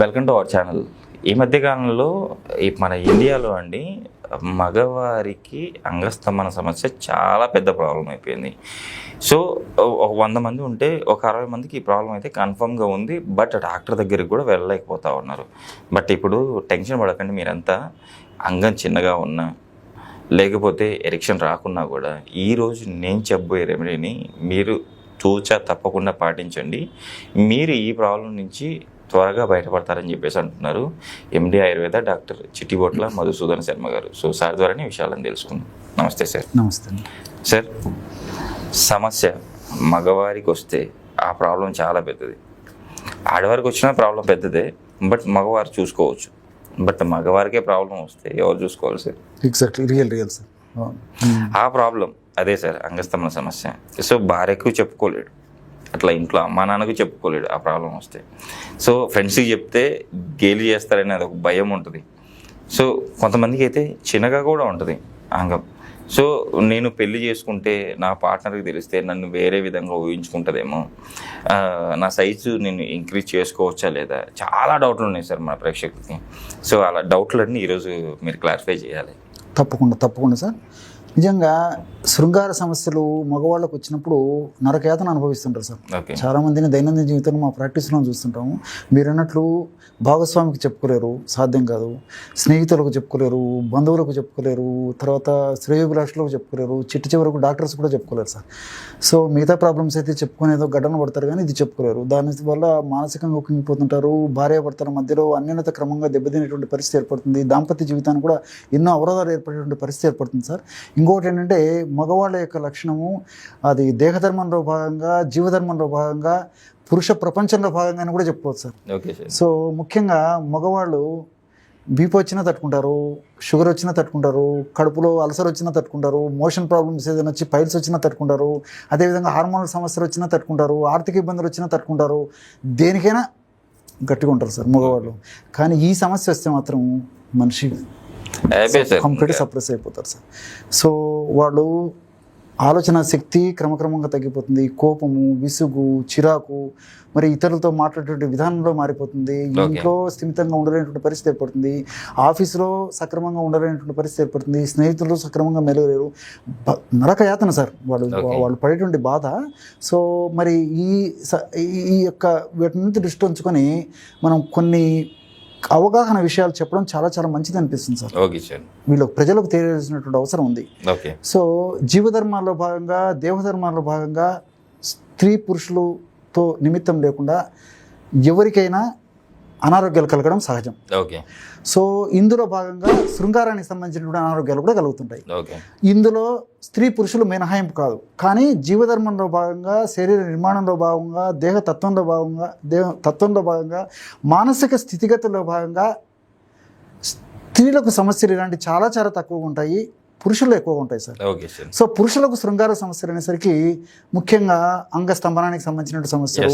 Welcome to our channel. ఈ మధ్యకాలంలో మన ఇండియాలో అండి మగవారికి అంగస్తంభన సమస్య చాలా పెద్ద ప్రాబ్లం అయిపోయింది. సో ఒక 100 మంది ఉంటే ఒక 60 మందికి ఈ ప్రాబ్లం అయితే కన్ఫర్మ్గా ఉంది. బట్ డాక్టర్ దగ్గరికి కూడా వెళ్ళలేకపోతూ ఉన్నారు. బట్ ఇప్పుడు టెన్షన్ పడకండి, మీరంతా అంగం చిన్నగా ఉన్నా లేకపోతే ఎరెక్షన్ రాకున్నా కూడా ఈరోజు నేను చెప్పబోయే రెమెడీని మీరు తూచా తప్పకుండా పాటించండి. మీరు ఈ ప్రాబ్లం నుంచి త్వరగా బయటపడతారని చెప్పేసి అంటున్నారు ఎండి ఆయుర్వేద డాక్టర్ చిట్టిబొట్ల మధుసూదన్ శర్మ గారు. సో సార్ ద్వారానే విషయాలను తెలుసుకుందాం. నమస్తే సార్. నమస్తే సార్. సమస్య మగవారికి వస్తే ఆ ప్రాబ్లం చాలా పెద్దది. ఆడవారికి వచ్చిన ప్రాబ్లం పెద్దదే, బట్ మగవారు చూసుకోవచ్చు. బట్ మగవారికే ప్రాబ్లం వస్తే ఎవరు చూసుకోవాలి సార్? Exactly, real sir. ఆ ప్రాబ్లం అదే సార్, అంగస్తంభన సమస్య. సో భార్యకు చెప్పుకోలేడు, అట్లా ఇంట్లో అమ్మా నాన్నకు చెప్పుకోలేడు ఆ ప్రాబ్లం వస్తే. సో ఫ్రెండ్స్కి చెప్తే గేలి చేస్తారని అది ఒక భయం ఉంటుంది. సో కొంతమందికి అయితే చిన్నగా కూడా ఉంటుంది అంగం. సో నేను పెళ్లి చేసుకుంటే నా పార్ట్నర్కి తెలిస్తే నన్ను వేరే విధంగా ఊహించుకుంటుందేమో, నా సైజు నేను ఇంక్రీజ్ చేసుకోవచ్చా లేదా, చాలా డౌట్లు ఉన్నాయి సార్ మన ప్రేక్షకులకి. సో అలా డౌట్లన్నీ ఈరోజు మీరు క్లారిఫై చేయాలి. తప్పకుండా సార్. నిజంగా శృంగార సమస్యలు మగవాళ్ళకు వచ్చినప్పుడు నరకయాతన అనుభవిస్తుంటారు సార్. చాలామందిని దైనందిన జీవితంలో మా ప్రాక్టీస్లో చూస్తుంటాము. మీరు అన్నట్లు భాగస్వామికి చెప్పుకోలేరు, సాధ్యం కాదు. స్నేహితులకు చెప్పుకోలేరు, బంధువులకు చెప్పుకోలేరు, తర్వాత శ్రేయోభిలాషులకు చెప్పుకోలేరు, చిట్ట చివరకు డాక్టర్స్ కూడా చెప్పుకోలేరు సార్. సో మిగతా ప్రాబ్లమ్స్ అయితే చెప్పుకునేదో గడ్డన పడతారు, కానీ ఇది చెప్పుకోలేరు. దాని వల్ల మానసికంగా కుంగిపోతుంటారు. భార్యాభర్తల మధ్యలో అన్యోన్యత క్రమంగా దెబ్బతినేటువంటి పరిస్థితి ఏర్పడుతుంది. దాంపత్య జీవితానికి కూడా ఎన్నో అవరోధాలు ఏర్పడేటువంటి పరిస్థితి ఏర్పడుతుంది సార్. ఇంకొకటి ఏంటంటే, మగవాళ్ళ యొక్క లక్షణము అది దేహధర్మంలో భాగంగా, జీవధర్మంలో భాగంగా, పురుష ప్రపంచంలో భాగంగా అని కూడా చెప్పుకోవచ్చు సార్. సో ముఖ్యంగా మగవాళ్ళు బీపీ వచ్చినా తట్టుకుంటారు, షుగర్ వచ్చినా తట్టుకుంటారు, కడుపులో అల్సర్ వచ్చినా తట్టుకుంటారు, మోషన్ ప్రాబ్లమ్స్ ఏదైనా వచ్చి పైల్స్ వచ్చినా తట్టుకుంటారు, అదేవిధంగా హార్మోనల్ సమస్యలు వచ్చినా తట్టుకుంటారు, ఆర్థిక ఇబ్బందులు వచ్చినా తట్టుకుంటారు, దేనికైనా గట్టిగా ఉంటారు సార్ మగవాళ్ళు. కానీ ఈ సమస్య వస్తే మాత్రం మనిషి కంప్లీట్గా సప్రెస్ అయిపోతారు సార్. సో వాళ్ళు ఆలోచన శక్తి క్రమక్రమంగా తగ్గిపోతుంది. కోపము, విసుగు, చిరాకు, మరి ఇతరులతో మాట్లాడేటువంటి విధానంలో మారిపోతుంది. ఇంట్లో స్థిమితంగా ఉండలేనటువంటి పరిస్థితి ఏర్పడుతుంది. ఆఫీసులో సక్రమంగా ఉండలేనటువంటి పరిస్థితి ఏర్పడుతుంది. స్నేహితులు సక్రమంగా మెలగలేరు. నరకయాతన సార్ వాళ్ళు పడేటువంటి బాధ. సో మరి ఈ యొక్క వీటిని దృష్టి ఉంచుకొని మనం కొన్ని అవగాహన విషయాలు చెప్పడం చాలా చాలా మంచిది అనిపిస్తుంది సార్. వీళ్ళకి ప్రజలకు తెలియాల్సినటువంటి అవసరం ఉంది. సో జీవధర్మాల్లో భాగంగా, దేవధర్మాల్లో భాగంగా స్త్రీ పురుషులతో నిమిత్తం లేకుండా ఎవరికైనా అనారోగ్యాలు కలగడం సహజం. సో ఇందులో భాగంగా శృంగారానికి సంబంధించినటువంటి అనారోగ్యాలు కూడా కలుగుతుంటాయి. ఇందులో స్త్రీ పురుషులు మినహాయింపు కాదు. కానీ జీవధర్మంలో భాగంగా, శరీర నిర్మాణంలో భాగంగా, తత్వంలో భాగంగా, మానసిక స్థితిగతుల్లో భాగంగా స్త్రీలకు సమస్యలు ఇలాంటి చాలా చాలా తక్కువగా ఉంటాయి, పురుషుల్లో ఎక్కువగా ఉంటాయి సార్. సో పురుషులకు శృంగార సమస్యలు అనేసరికి ముఖ్యంగా అంగస్తంభనానికి సంబంధించినటువంటి సమస్యలు,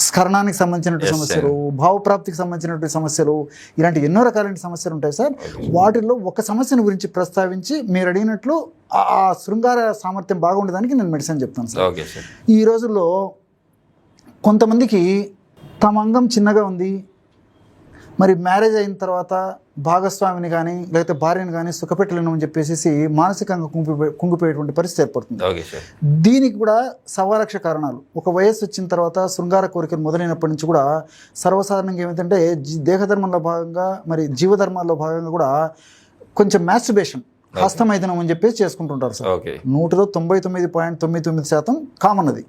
స్కరణానికి సంబంధించినటువంటి సమస్యలు, భావప్రాప్తికి సంబంధించినటువంటి సమస్యలు, ఇలాంటి ఎన్నో రకాలైన సమస్యలు ఉంటాయి సార్. వాటిల్లో ఒక సమస్యను గురించి ప్రస్తావించి మీరు అడిగినట్లు ఆ శృంగార సామర్థ్యం బాగుండడానికి నేను మెడిసిన్ చెప్తాను సార్. ఈ రోజుల్లో కొంతమందికి తమ అంగం చిన్నగా ఉంది, మరి మ్యారేజ్ అయిన తర్వాత భాగస్వామిని కానీ లేకపోతే భార్యని కానీ సుఖపెట్టలేను అని చెప్పేసి మానసికంగా కుంగిపోయేటువంటి పరిస్థితి ఏర్పడుతుంది. దీనికి కూడా సవాలక్ష కారణాలు. ఒక వయస్సు వచ్చిన తర్వాత శృంగార కోరికలు మొదలైనప్పటి నుంచి కూడా సర్వసాధారణంగా ఏమిటంటే దేహధర్మంలో భాగంగా, మరి జీవధర్మాల్లో భాగంగా కూడా కొంచెం మ్యాస్టర్బేషన్, హస్తమైదనం అని చెప్పేసి చేసుకుంటుంటారు సార్. 100లో 99.99% కామన్ అది.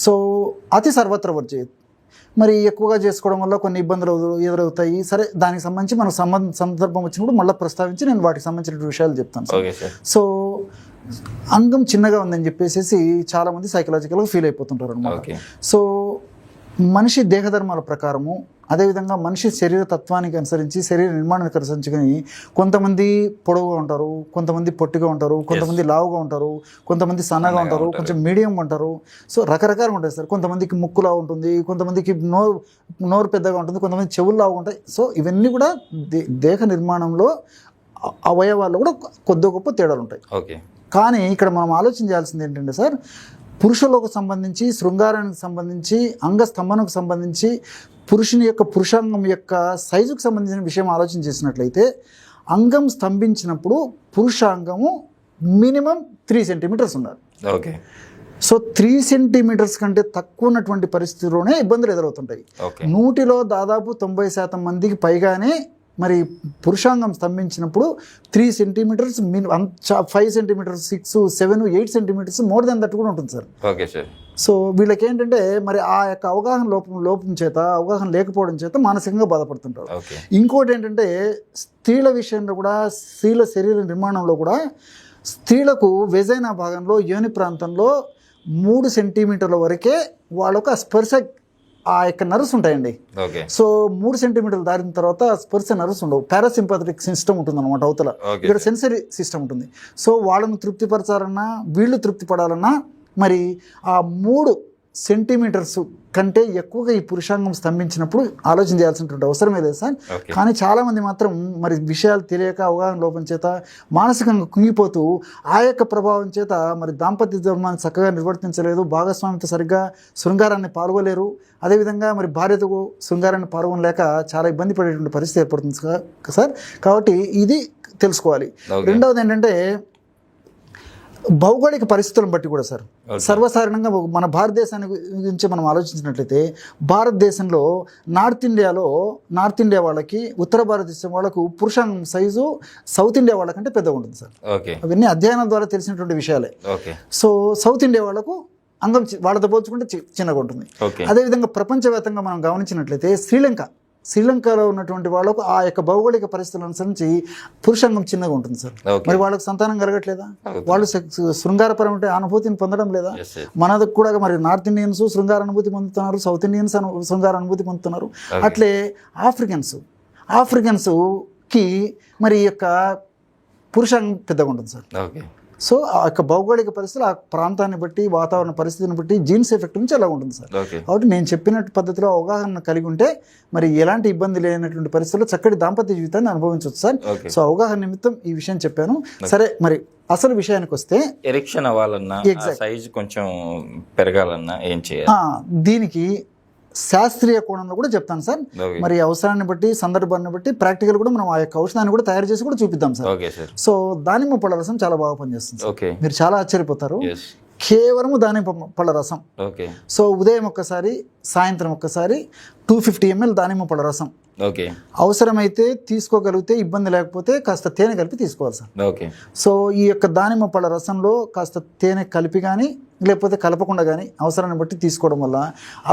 సో అతి సర్వత్ర వర్జయత్. మరి ఎక్కువగా చేసుకోవడం వల్ల కొన్ని ఇబ్బందులు ఎదురవుతాయి. సరే, దానికి సంబంధించి మనం సందర్భం వచ్చినప్పుడు మళ్ళీ ప్రస్తావించి నేను వాటికి సంబంధించిన విషయాలు చెప్తాను సార్. సో అంగం చిన్నగా ఉందని చెప్పేసి చాలామంది సైకలాజికల్గా ఫీల్ అయిపోతుంటారు అన్నమాట. సో మనిషి దేహధర్మాల ప్రకారము, అదేవిధంగా మనిషి శరీర తత్వానికి అనుసరించి, శరీర నిర్మాణానికి అనుసరించుకొని కొంతమంది పొడవుగా ఉంటారు, కొంతమంది పొట్టిగా ఉంటారు, కొంతమంది లావుగా ఉంటారు, కొంతమంది సన్నగా ఉంటారు, కొంచెం మీడియం ఉంటారు. సో రకరకాలుగా ఉంటాయి సార్. కొంతమందికి ముక్కులా ఉంటుంది, కొంతమందికి నోరు పెద్దగా ఉంటుంది, కొంతమంది చెవుల్లా ఉంటాయి. సో ఇవన్నీ కూడా దేహ నిర్మాణంలో అవయవాల్లో కూడా కొద్ది గొప్ప తేడాలు ఉంటాయి. కానీ ఇక్కడ మనం ఆలోచన చేయాల్సింది ఏంటంటే సార్, పురుషులకు సంబంధించి, శృంగారానికి సంబంధించి, అంగస్తంభనకు సంబంధించి, పురుషుని యొక్క పురుషాంగం యొక్క సైజుకు సంబంధించిన విషయం ఆలోచన చేసినట్లయితే అంగం స్తంభించినప్పుడు పురుషాంగము మినిమం 3 సెంటీమీటర్స్ ఉండాలి. ఓకే. సో 3 సెంటీమీటర్స్ కంటే తక్కువ ఉన్నటువంటి పరిస్థితుల్లోనే ఇబ్బందులు ఎదురవుతుంటాయి. 100లో దాదాపు 90% మందికి పైగానే మరి పురుషాంగం స్తంభించినప్పుడు 3 centimetres 5 centimetres 6, 7, 8 centimetres more than that కూడా ఉంటుంది సార్. Okay sir. సో వీళ్ళకి ఏంటంటే మరి ఆ యొక్క అవగాహన లోపం చేత, అవగాహన లేకపోవడం చేత మానసికంగా బాధపడుతుంటారు. ఇంకోటి ఏంటంటే స్త్రీల విషయంలో కూడా, స్త్రీల శరీర నిర్మాణంలో కూడా స్త్రీలకు వెజైనా భాగంలో, యోని ప్రాంతంలో 3 సెంటీమీటర్ల వరకే వాళ్ళకు ఆ స్పర్శ, ఆ యొక్క నర్వ్స్ ఉంటాయండి. సో 3 సెంటీమీటర్లు దాటిన తర్వాత స్పర్శ నర్వ్స్ ఉండవు. పారాసింపథటిక్ సిస్టమ్ ఉంటుంది అనమాట అవతల. ఇక్కడ సెన్సరీ సిస్టమ్ ఉంటుంది. సో వాళ్ళను తృప్తిపరచాలన్నా, వీళ్ళు తృప్తి పడాలన్నా మరి ఆ 3 సెంటీమీటర్స్ కంటే ఎక్కువగా ఈ పురుషాంగం స్తంభించినప్పుడు ఆలోచన చేయాల్సినటువంటి అవసరమే లేదు సార్. కానీ చాలామంది మాత్రం మరి విషయాలు తెలియక, అవగాహన లోపం చేత మానసికంగా కుంగిపోతూ ఆ యొక్క ప్రభావం చేత మరి దాంపత్య ధర్మాన్ని చక్కగా నిర్వర్తించలేదు, భాగస్వామితో సరిగ్గా శృంగారాన్ని పాల్గొలేరు. అదేవిధంగా మరి భార్యతో శృంగారాన్ని పాల్గొనలేక చాలా ఇబ్బంది పడేటువంటి పరిస్థితి ఏర్పడుతుంది సార్. కాబట్టి ఇది తెలుసుకోవాలి. రెండవది ఏంటంటే భౌగోళిక పరిస్థితులను బట్టి కూడా సార్, సర్వసాధారణంగా మన భారతదేశాన్ని గురించి మనం ఆలోచించినట్లయితే భారతదేశంలో నార్త్ ఇండియా వాళ్ళకి, ఉత్తర భారతదేశం వాళ్ళకు పురుషాంగం సైజు సౌత్ ఇండియా వాళ్ళకంటే పెద్దగా ఉంటుంది సార్. అవన్నీ అధ్యయనాల ద్వారా తెలిసినటువంటి విషయాలే. సో సౌత్ ఇండియా వాళ్ళకు అంగం వాళ్ళతో పోల్చుకుంటే చిన్నగా ఉంటుంది. అదేవిధంగా ప్రపంచవ్యాప్తంగా మనం గమనించినట్లయితే శ్రీలంకలో ఉన్నటువంటి వాళ్ళకు ఆ యొక్క భౌగోళిక పరిస్థితులను అనుసరించి పురుషాంగం చిన్నగా ఉంటుంది సార్. మరి వాళ్ళకు సంతానం కలగట్లేదా? వాళ్ళు శృంగారపరమైన అనుభూతిని పొందడం లేదా? మనకు కూడా మరి నార్త్ ఇండియన్స్ శృంగార అనుభూతి పొందుతున్నారు, సౌత్ ఇండియన్స్ శృంగార అనుభూతి పొందుతున్నారు. అట్లే ఆఫ్రికన్స్కి మరి యొక్క పురుషాంగం పెద్దగా ఉంటుంది సార్. సో ఆ యొక్క భౌగోళిక పరిస్థితులు, ఆ ప్రాంతాన్ని బట్టి, వాతావరణ పరిస్థితిని బట్టి, జీన్స్ ఎఫెక్ట్ నుంచి అలా ఉంటుంది సార్. కాబట్టి నేను చెప్పినట్టు పద్ధతిలో అవగాహన కలిగి ఉంటే మరి ఎలాంటి ఇబ్బంది లేనటువంటి పరిస్థితుల్లో చక్కటి దాంపత్య జీవితాన్ని అనుభవించవచ్చు సార్. సో అవగాహన నిమిత్తం ఈ విషయం చెప్పాను. సరే, మరి అసలు విషయానికి వస్తే ఎరెక్షన్ అవ్వాలన్నా, సైజ్ కొంచెం పెరగాలన్నా ఏం చేయాలి? దీనికి శాస్త్రీయ కోణంలో కూడా చెప్తాను సార్. మరి అవసరాన్ని బట్టి, సందర్భాన్ని బట్టి ప్రాక్టికల్ కూడా మనం ఆ యొక్క ఔషధాన్ని కూడా తయారు చేసి కూడా చూపిద్దాం సార్. సో దానిమ్మ పళ్ళ రసం చాలా బాగా పనిచేస్తుంది. మీరు చాలా ఆశ్చర్యపోతారు. కేవలము దానిమ్మ పళ్ళ రసం. సో ఉదయం ఒక్కసారి, సాయంత్రం ఒక్కసారి 250 ml దానిమ్మ పళ్ళ రసం. అవసరమైతే తీసుకోగలిగితే, ఇబ్బంది లేకపోతే కాస్త తేనె కలిపి తీసుకోవాలి సార్. సో ఈ యొక్క దానిమ్మ పళ్ళ రసంలో కాస్త తేనె కలిపి కానీ, లేకపోతే కలపకుండా కానీ అవసరాన్ని బట్టి తీసుకోవడం వల్ల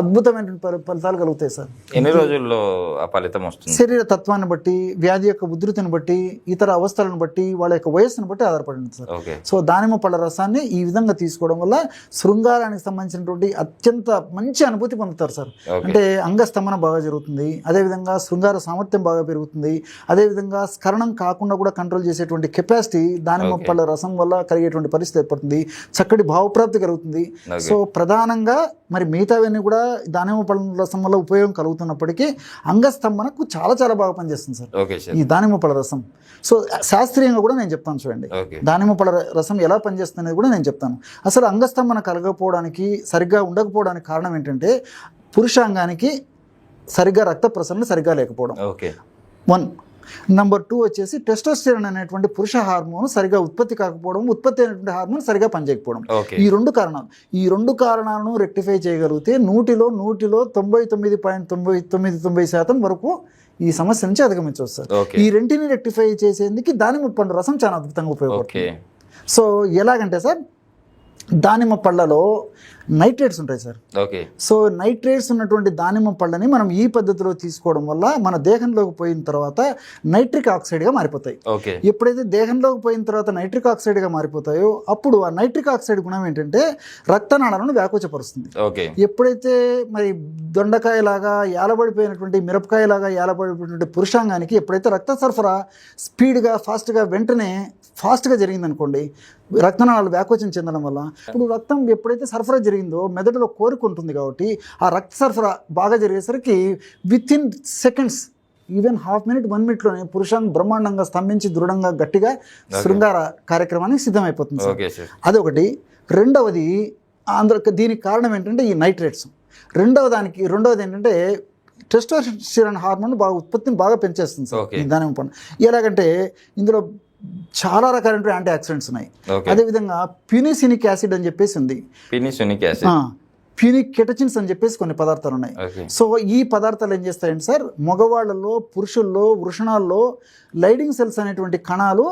అద్భుతమైన ఫలితాలు కలుగుతాయి సార్. ఎన్ని రోజుల్లో ఆ ఫలితం వస్తుంది? శరీర తత్వాన్ని బట్టి, వ్యాధి యొక్క ఉధృతిని బట్టి, ఇతర అవస్థలను బట్టి, వాళ్ళ యొక్క వయస్సును బట్టి ఆధారపడింది సార్. సో దానిమ్మ పళ్ళ రసాన్ని ఈ విధంగా తీసుకోవడం వల్ల శృంగారానికి సంబంధించినటువంటి అత్యంత మంచి అనుభూతి పొందుతారు సార్. అంటే అంగస్తంభన బాగా జరుగుతుంది, అదేవిధంగా శృంగార సామర్థ్యం బాగా పెరుగుతుంది, అదేవిధంగా స్ఖలనం కాకుండా కూడా కంట్రోల్ చేసేటువంటి కెపాసిటీ దానిమ్మ పళ్ళ రసం వల్ల కలిగేటువంటి పరిస్థితి ఏర్పడుతుంది. చక్కటి భావప్రాప్తి కలుగుతుంది. సో ప్రధానంగా మరి మిగతావన్నీ కూడా దానిమ్మ పళ్ళ రసం వల్ల ఉపయోగం కలుగుతున్నప్పటికీ అంగస్తంభనకు చాలా చాలా బాగా పనిచేస్తుంది సార్ ఈ దానిమ్మ పళ్ళ రసం. సో శాస్త్రీయంగా కూడా నేను చెప్తాను చూడండి, దానిమ్మ పళ్ళ రసం ఎలా పనిచేస్తుంది అనేది కూడా నేను చెప్తాను. అసలు అంగస్తంభన కలగకపోవడానికి, సరిగ్గా ఉండకపోవడానికి కారణం ఏంటంటే పురుషాంగానికి సరిగ్గా రక్త ప్రసరణ సరిగ్గా లేకపోవడం. 1. నెంబర్ 2 వచ్చేసి టెస్టోస్టెరాన్ అనేటువంటి పురుష హార్మోన్ సరిగా ఉత్పత్తి కాకపోవడం, ఉత్పత్తి అయినటువంటి హార్మోన్ సరిగా పనిచేయకపోవడం. ఈ 2 కారణాలను రెక్టిఫై చేయగలిగితే 100లో 99.99% వరకు ఈ సమస్య నుంచి అధిగమించవచ్చు సార్. ఈ రెంటిని రెక్టిఫై చేసేందుకు దానిమ్మ పండు రసం చాలా అద్భుతంగా ఉపయోగపడుతుంది. సో ఎలాగంటే సార్, దానిమ్మ పళ్ళలో నైట్రేట్స్ ఉంటాయి సార్. సో నైట్రేట్స్ ఉన్నటువంటి దానిమ్మ పళ్ళని మనం ఈ పద్ధతిలో తీసుకోవడం వల్ల మన దేహంలోకి పోయిన తర్వాత నైట్రిక్ ఆక్సైడ్గా మారిపోతాయి. ఎప్పుడైతే దేహంలోకి పోయిన తర్వాత నైట్రిక్ ఆక్సైడ్గా మారిపోతాయో అప్పుడు ఆ నైట్రిక్ ఆక్సైడ్ గుణం ఏంటంటే రక్తనాళాలను వ్యాకోచపరుస్తుంది. ఎప్పుడైతే మరి దొండకాయలాగా ఏలబడిపోయినటువంటి, మిరపకాయలాగా ఏలబడిపోయినటువంటి పురుషాంగానికి ఎప్పుడైతే రక్త సరఫరా స్పీడ్గా, ఫాస్ట్గా జరిగిందనుకోండి, రక్తనాళాలు వ్యాకోచం చెందడం వల్ల ఇప్పుడు రక్తం ఎప్పుడైతే సరఫరా జరిగిందో మెదడులో కోరిక ఉంటుంది కాబట్టి ఆ రక్త సరఫరా బాగా జరిగేసరికి within seconds, even half minute 1 minute పురుషాంగం బ్రహ్మాండంగా స్తంభించి దృఢంగా గట్టిగా శృంగార కార్యక్రమానికి సిద్ధమైపోతుంది. అదొకటి. రెండవది, అందులో దీనికి కారణం ఏంటంటే ఈ నైట్రేట్స్. రెండవది ఏంటంటే టెస్టోస్టెరాన్ హార్మోన్ ఉత్పత్తిని బాగా పెంచేస్తుంది సార్ Okay. దానిమ్మ పండు. ఎలాగంటే ఇందులో చాలా రకాలైన యాంటీ ఆక్సిడెంట్స్ ఉన్నాయి. Okay. అదేవిధంగా ప్యూనిసినిక్ యాసిడ్ అని చెప్పేసి ఉంది, పినిసోనిక్ యాసిడ్, ప్యూనిక్ కెటచిన్స్ అని చెప్పేసి కొన్ని పదార్థాలు ఉన్నాయి. ఓకే సో ఈ పదార్థాలు ఏం చేస్తాయంటే సార్, మగవాళ్ళలో, పురుషుల్లో, వృషణాల్లో లైడింగ్ సెల్స్ అనేటువంటి కణాలు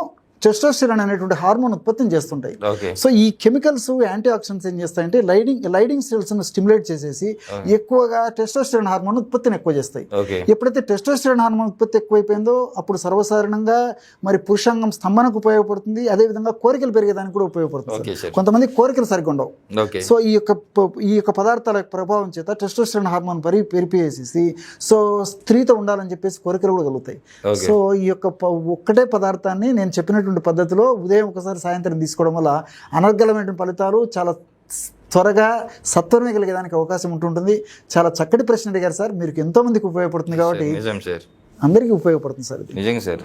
టెస్టోస్టెరాన్ అనేటువంటి హార్మోన్ ఉత్పత్తిని చేస్తుంటాయి. ఓకే సో ఈ కెమికల్స్, యాంటీ ఆక్సిడెంట్స్ ఏం చేస్తాయంటే లైడింగ్ సెల్స్ను స్టిమ్యులేట్ చేసేసి ఎక్కువగా టెస్టోస్టెరాన్ హార్మోన్ ఉత్పత్తిని ఎక్కువ చేస్తాయి. ఓకే ఎప్పుడైతే టెస్టోస్టెరాన్ హార్మోన్ ఉత్పత్తి ఎక్కువైపోయిందో అప్పుడు సర్వసాధారణంగా మరి పురుషాంగం స్తంభనకు ఉపయోగపడుతుంది, అదేవిధంగా కోరికలు పెరిగేదానికి కూడా ఉపయోగపడుతుంది. ఓకే సార్, కొంతమంది కోరికలు సరిగ్గా ఉండవు. ఓకే సో ఈ యొక్క పదార్థాల ప్రభావం చేత టెస్టోస్టెరాన్ హార్మోన్ పెరిపేసేసి సో స్త్రీతో ఉండాలని చెప్పేసి కోరికలు కూడా కలుగుతాయి. ఓకే సో ఈ యొక్క ఒక్కటే పదార్థాన్ని నేను చెప్పినటువంటి పద్ధతిలో ఉదయం ఒకసారి సాయంత్రం తీసుకోవడం వల్ల అనర్గళమైన ఫలితాలు చాలా త్వరగా సత్వరమే కలిగేదానికి అవకాశం ఉంటుంటుంది. చాలా చక్కటి ప్రశ్న అడిగారు సార్, మీరు ఎంతో మందికి ఉపయోగపడుతుంది కాబట్టి నిజం సార్, అందరికీ ఉపయోగపడుతుంది సార్ ఇది. నిజంగా సార్.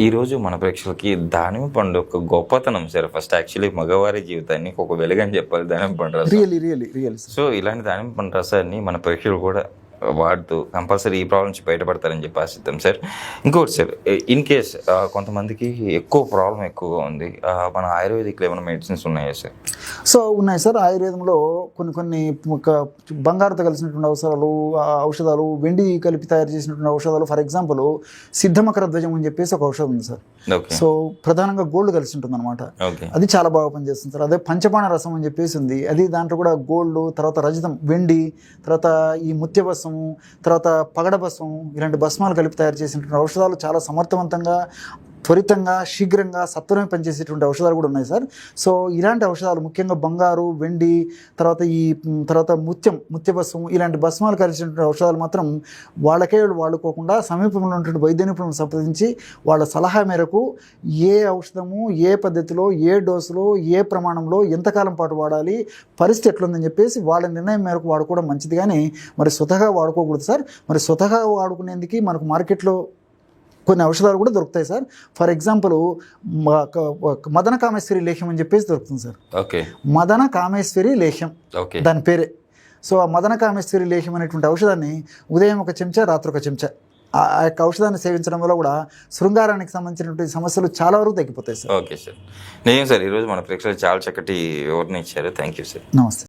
ఈరోజు మన ప్రేక్షకులకి దానిమ్మ పండు ఒక గొప్పతనం సార్. ఫస్ట్ యాక్చువల్లీ మగవారి జీవితాన్ని ఒక వెలుగని చెప్పాలి దానిమ్మ పండు రసం. రియల్లీ సో ఇలాంటి దానిమ్మ పండు రసాన్ని మన ప్రేక్షకులు కూడా వాడుతూ కంపల్సరీ ఈ ప్రాబ్లం నుంచి బయటపడతారని చెప్పి ఆశిద్దాం సార్. ఇంకోటి సార్, ఇన్ కేస్ కొంతమందికి ప్రాబ్లం ఎక్కువగా ఉంది, మన ఆయుర్వేదిక్లో ఏమైనా మెడిసిన్స్ ఉన్నాయా సార్? సో ఉన్నాయి సార్. ఆయుర్వేదంలో కొన్ని బంగారుతో కలిసినటువంటి ఔషధాలు, వెండి కలిపి తయారు చేసినటువంటి ఔషధాలు. ఫర్ ఎగ్జాంపుల్ సిద్ధమకర ధ్వజం అని చెప్పేసి ఒక ఔషధం ఉంది సార్. సో ప్రధానంగా గోల్డ్ కలిసి ఉంటుంది అనమాట, అది చాలా బాగా పనిచేస్తుంది సార్. అదే పంచబాణ రసం అని చెప్పేసి ఉంది, అది దాంట్లో కూడా గోల్డ్, తర్వాత రజతం, వెండి, తర్వాత ఈ ముత్యభస్మము, తర్వాత పగడభస్మము, ఇలాంటి భస్మాలు కలిపి తయారు చేసినటువంటి ఔషధాలు చాలా సమర్థవంతంగా, త్వరితంగా, శీఘ్రంగా, సత్వరమే పనిచేసేటువంటి ఔషధాలు కూడా ఉన్నాయి సార్. సో ఇలాంటి ఔషధాలు ముఖ్యంగా బంగారు, వెండి, తర్వాత ముత్యభస్మం, ఇలాంటి భస్మాలు కలిసినటువంటి ఔషధాలు మాత్రం వాళ్ళకే వాడుకోకుండా సమీపంలో ఉన్నటువంటి వైద్య నిపుణులను సంప్రదించి వాళ్ళ సలహా మేరకు ఏ ఔషధము, ఏ పద్ధతిలో, ఏ డోసులో, ఏ ప్రమాణంలో, ఎంతకాలం పాటు వాడాలి, పరిస్థితి ఎట్లుందని చెప్పేసి వాళ్ళ నిర్ణయం మేరకు వాడుకోవడం మంచిది. కానీ మరి స్వతహా వాడుకోకూడదు సార్. మరి స్వతహా వాడుకునేందుకు మనకు మార్కెట్లో కొన్ని ఔషధాలు కూడా దొరుకుతాయి సార్. ఫర్ ఎగ్జాంపుల్ మదన కామేశ్వరి లేహ్యం అని చెప్పేసి దొరుకుతుంది సార్. ఓకే మదన కామేశ్వరి లేహ్యం ఓకే దాని పేరే. సో ఆ మదన కామేశ్వరి లేహ్యం అనేటువంటి ఔషధాన్ని ఉదయం ఒక చెంచా, రాత్రి ఒక చెంచా, ఆ యొక్క ఔషధాన్ని సేవించడం వల్ల కూడా శృంగారానికి సంబంధించినటువంటి సమస్యలు చాలా వరకు తగ్గిపోతాయి సార్. ఓకే సార్, నిజం సార్. ఈరోజు మన ప్రేక్షకులు చాలా చక్కటి వివరణ ఇచ్చారు. Thank you sir. నమస్తే.